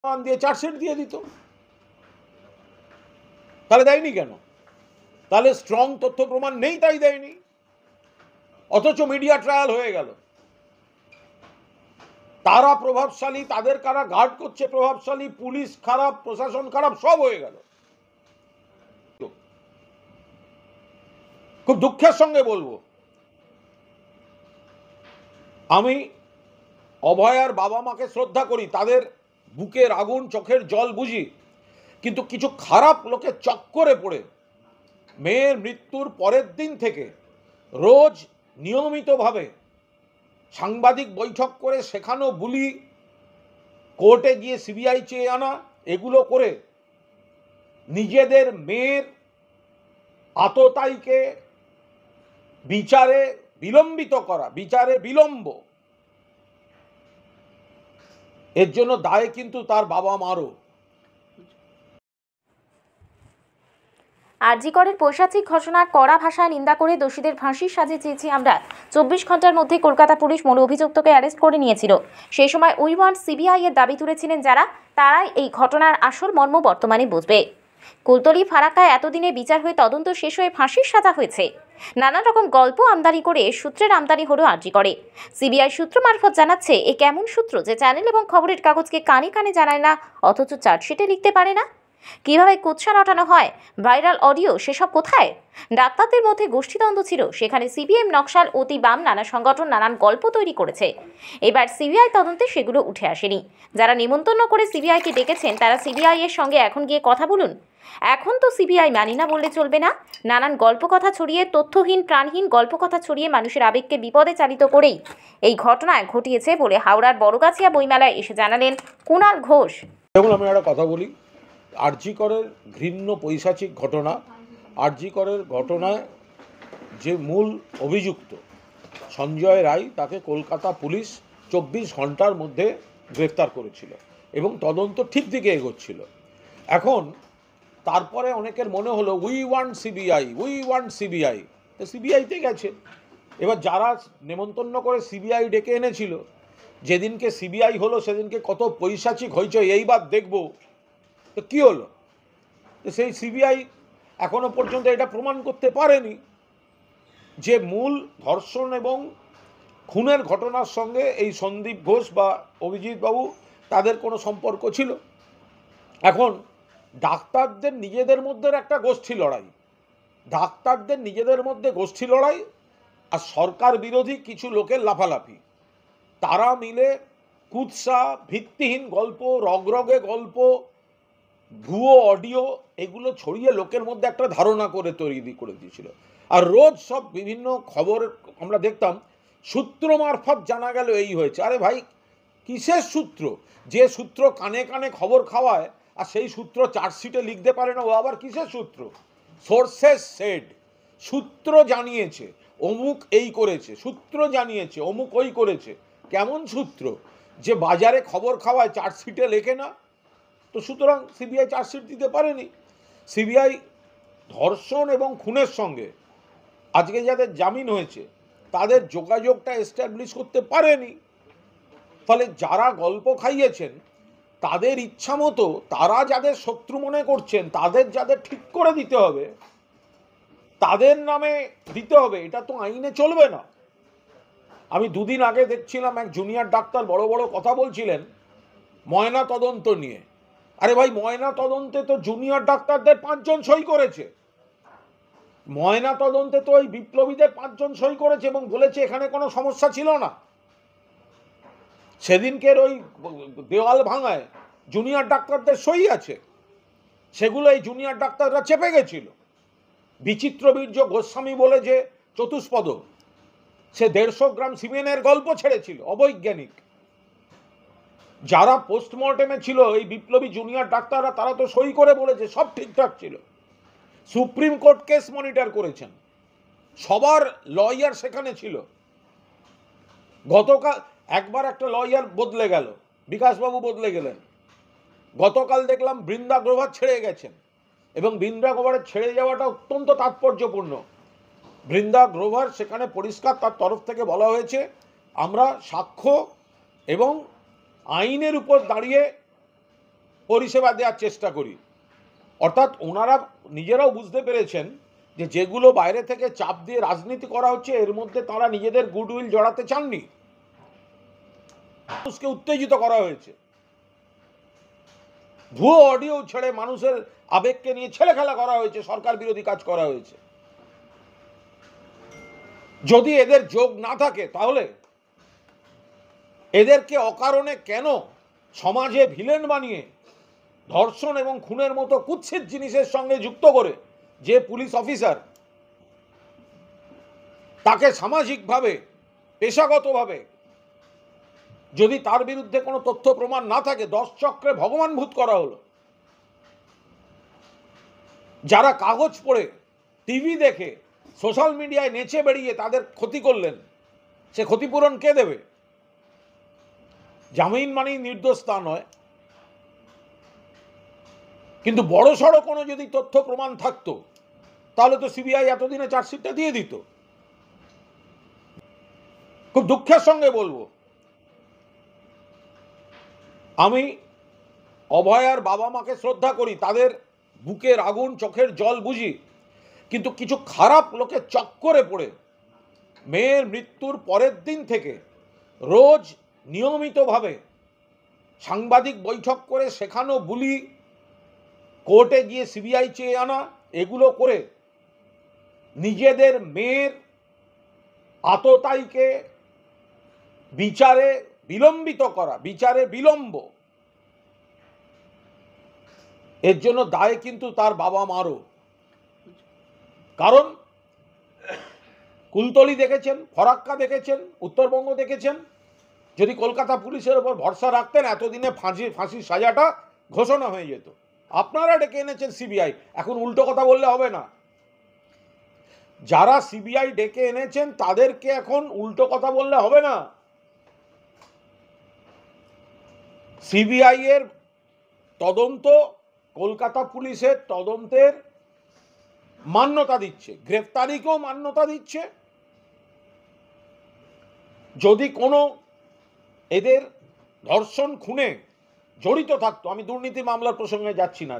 দিয়ে চার্জশিট দিয়ে দিত, তাহলে দেয়নি কেন? তাহলে স্ট্রং তথ্য প্রমাণ নেই তাই দেয়নি, অথচ মিডিয়া ট্রায়াল হয়ে গেল। তারা প্রভাবশালী, তাদের কারা গার্ড করছে প্রভাবশালী, পুলিশ খারাপ, প্রশাসন খারাপ, সব হয়ে গেল। খুব দুঃখের সঙ্গে বলবো, আমি অভয়ার বাবা মাকে শ্রদ্ধা করি, তাদের বুকের আগুন চোখের জল বুঝি, কিন্তু কিছু খারাপ লোকের চক্করে পড়ে মেয়ের মৃত্যুর পরের দিন থেকে রোজ নিয়মিতভাবে সাংবাদিক বৈঠক করে শেখানো বুলি, কোর্টে গিয়ে সিবিআই চেয়ে আনা, এগুলো করে নিজেদের মেয়ের আততায়ীকে বিচারে বিলম্বিত করা, বিচারে বিলম্ব, এর জন্য দায় কিন্তু তার বাবা মারও। আরজি করের পৈশাচিক ঘটনার কড়া ভাষায় নিন্দা করে দোষীদের ফাঁসির সাজা চেয়েছি আমরা। 24 ঘন্টার মধ্যে কলকাতা পুলিশ মূল অভিযুক্তকে অ্যারেস্ট করে নিয়েছিল। সেই সময় উই ওয়ান্ট সিবিআই এর দাবি তুলেছিলেন যারা, তারাই এই ঘটনার আসল মর্ম বর্তমানে বুঝবে। কুলতলি ফারাক্কায় এতদিনে বিচার হয়ে তদন্ত শেষ হয়ে ফাঁসির সাজা হয়েছে। নানা রকম গল্প আমদানি করে সূত্রের আমদানি হলো আরজি করে। সিবিআই সূত্র মারফত জানাচ্ছে, এ কেমন সূত্র যে চ্যানেল এবং খবরের কাগজকে কানে কানে জানায় না, অথচ চার্জশিটে লিখতে পারে না? কিভাবে কুৎসা রটানো হয়, ভাইরাল অডিও, সেসব কোথায়? ডাক্তারদের মধ্যে গোষ্ঠীদ্বন্দ্ব ছিল, সেখানে সিপিএম, নকশাল, অতি বাম নানা সংগঠন নানান গল্প তৈরি করেছে। এবার সিবিআই তদন্তে সেগুলো উঠে আসেনি। যারা নিমন্ত্রণ করে সিবিআইকে ডেকেছেন, তারা সিবিআই এর সঙ্গে এখন গিয়ে কথা বলুন। এখন তো সিবিআই মানি না বললে চলবে না। নানান গল্প কথা ছড়িয়ে, তথ্যহীন প্রাণহীন গল্প কথা ছড়িয়ে মানুষের আবেগকে বিপদে চালিত করেই এই ঘটনায় ঘটিয়েছে বলে হাওড়ার বড়গাছিয়া বইমেলায় এসে জানালেন কুণাল ঘোষ। দেখুন, আমি একটা কথা বলি, আরজি করের ঘৃণ্য পৈশাচিক ঘটনা, আরজি করের ঘটনায় যে মূল অভিযুক্ত সঞ্জয় রায়, তাকে কলকাতা পুলিশ 24 ঘন্টার মধ্যে গ্রেফতার করেছিল এবং তদন্ত ঠিক দিকে এগোচ্ছিল। এখন তারপরে অনেকের মনে হলো we want CBI, we want CBI, তো সিবিআইতে গেছে। এবার যারা নেমন্তন্ন করে সিবিআই ডেকে এনেছিল, যেদিনকে সিবিআই হলো সেদিনকে কত পৈশাচিক হয়েছে এইবার দেখবো, তো কী হলো? তো সেই সিবিআই এখনো পর্যন্ত এটা প্রমাণ করতে পারেনি যে মূল ধর্ষণ এবং খুনের ঘটনার সঙ্গে এই সন্দীপ ঘোষ বা অভিজিৎ বাবু তাদের কোনো সম্পর্ক ছিল। এখন ডাক্তারদের নিজেদের মধ্যে একটা গোষ্ঠী লড়াই, ডাক্তারদের নিজেদের মধ্যে গোষ্ঠী লড়াই আর সরকার বিরোধী কিছু লোকের লাফালাফি, তারা মিলে কুৎসা, ভিত্তিহীন গল্প, রগরগে গল্প, ভুয়ো অডিও, এগুলো ছড়িয়ে লোকের মধ্যে একটা ধারণা করে তৈরি করে দিয়েছিল। আর রোজ সব বিভিন্ন খবর আমরা দেখতাম, সূত্র মারফত জানা গেল এই হয়েছে। আরে ভাই, কিসের সূত্র? যে সূত্র কানে কানে খবর খাওয়ায় আর সেই সূত্র চার্জশিটে লিখতে পারে না, ও আবার কিসের সূত্র? সোর্সেস সেড, সূত্র জানিয়েছে অমুক এই করেছে, সূত্র জানিয়েছে অমুক ওই করেছে। কেমন সূত্র যে বাজারে খবর খাওয়ায়, চার্জশিটে লেখে না? তো সুতরাং সিবিআই চার্জশিট দিতে পারেনি। সিবিআই ধর্ষণ এবং খুনের সঙ্গে আজকে যাদের জামিন হয়েছে তাদের যোগাযোগটা এস্টাবলিশ করতে পারেনি। ফলে যারা গল্প খাইয়েছেন তাদের ইচ্ছা মতো, তারা যাদের শত্রু মনে করছেন, তাদের যাদের ঠিক করে দিতে হবে, তাদের নামে দিতে হবে, এটা তো আইনে চলবে না। আমি দুদিন আগে দেখছিলাম এক জুনিয়র ডাক্তার বড় বড় কথা বলছিলেন ময়না তদন্ত নিয়ে। আরে ভাই, ময়না তদন্তে তো জুনিয়র ডাক্তারদের 5 জন সই করেছে, ময়না তদন্তে তো ওই বিপ্লবীদের 5 জন সই করেছে এবং বলেছে এখানে কোনো সমস্যা ছিল না। সেদিনকের ওই দেওয়াল ভাঙায় জুনিয়র ডাক্তারদের সই আছে, সেগুলো এই জুনিয়র ডাক্তাররা চেপে গেছিল। বিচিত্রবীর্য গোস্বামী বলে যে চতুষ্পদ, সে 150 গ্রাম সিমেনের গল্প ছেড়েছিল, অবৈজ্ঞানিক। যারা পোস্টমর্টেমে ছিল এই বিপ্লবী জুনিয়র ডাক্তাররা, তারা তো সই করে বলেছে সব ঠিকঠাক ছিল। সুপ্রিম কোর্ট কেস মনিটর করেছেন, সবার লয়ার সেখানে ছিল। গতকাল একবার একটা লয়ার বদলে গেল, বিকাশবাবু বদলে গেলেন। গতকাল দেখলাম বৃন্দা গ্রোভার ছেড়ে গেছেন এবং বৃন্দা গ্রোভারের ছেড়ে যাওয়াটা অত্যন্ত তাৎপর্যপূর্ণ। বৃন্দা গ্রোভার সেখানে পরিষ্কার তার তরফ থেকে বলা হয়েছে, আমরা সাক্ষ্য এবং আইনের উপর দাঁড়িয়ে পরিষেবা দেওয়ার চেষ্টা করি। অর্থাৎ ওনারা নিজেরাও বুঝতে পেরেছেন যে যেগুলো বাইরে থেকে চাপ দিয়ে রাজনীতি করা হচ্ছে এর মধ্যে তারা নিজেদের গুডউইল জড়াতে চাননি, মানুষকে উত্তেজিত করা হয়েছে, ভুয়ো অডিও ছেড়ে মানুষের আবেগকে নিয়ে ছেলে খেলা করা হয়েছে, সরকার বিরোধী কাজ করা হয়েছে। যদি এদের যোগ না থাকে তাহলে এদেরকে অকারণে কেন সমাজে ভিলেন বানিয়ে ধর্ষণ এবং খুনের মতো কুৎসিত জিনিসের সঙ্গে যুক্ত করে যে পুলিশ অফিসার তাকে সামাজিকভাবে পেশাগতভাবে যদি তার বিরুদ্ধে কোনো তথ্য প্রমাণ না থাকে 10 চক্রে ভগবানভূত করা হলো। যারা কাগজ পড়ে টিভি দেখে সোশ্যাল মিডিয়ায় নেচে বেরিয়ে তাদের ক্ষতি করলেন, সে ক্ষতিপূরণ কে দেবে? জামিন মানেই নির্দোষতা নয়, কিন্তু বড় সড়ো কোনো যদি তথ্য প্রমাণ থাকতো তাহলে তো সিবিআই এতদিনে চার্জশিটটা দিয়ে দিত। খুব দুঃখের সঙ্গে বলবো, আমি অভয়ার বাবা মাকে শ্রদ্ধা করি, তাদের বুকের আগুন চোখের জল বুঝি, কিন্তু কিছু খারাপ লোকের চক্করে পড়ে মেয়ের মৃত্যুর পরের দিন থেকে রোজ নিয়মিতভাবে সাংবাদিক বৈঠক করে শেখানো বুলি, কোর্টে গিয়ে সিবিআই চেয়ে আনা, এগুলো করে নিজেদের মেয়ের আততায়ীকে বিচারে বিলম্বিত করা, বিচারে বিলম্ব, এর জন্য দায় কিন্তু তার বাবা মারও। কারণ কুলতলি দেখেছেন, ফরাক্কা দেখেছেন, উত্তরবঙ্গ দেখেছেন। যদি কলকাতা পুলিশের ওপর ভরসা রাখতেন এতদিনে ফাঁসির সাজাটা ঘোষণা হয়ে যেত। আপনারা ডেকে এনেছেন সিবিআই, এখন উল্টো কথা বললে হবে না। যারা সিবিআই ডেকে এনেছেন তাদেরকে এখন উল্টো কথা বললে হবে না। সিবিআই এর তদন্ত কলকাতা পুলিশের তদন্তের মান্যতা দিচ্ছে, গ্রেফতারিকেও মান্যতা দিচ্ছে। যদি কোনো এদের ধর্ষণ খুনে জড়িত থাকতো, আমি দুর্নীতি মামলার প্রসঙ্গে যাচ্ছি না,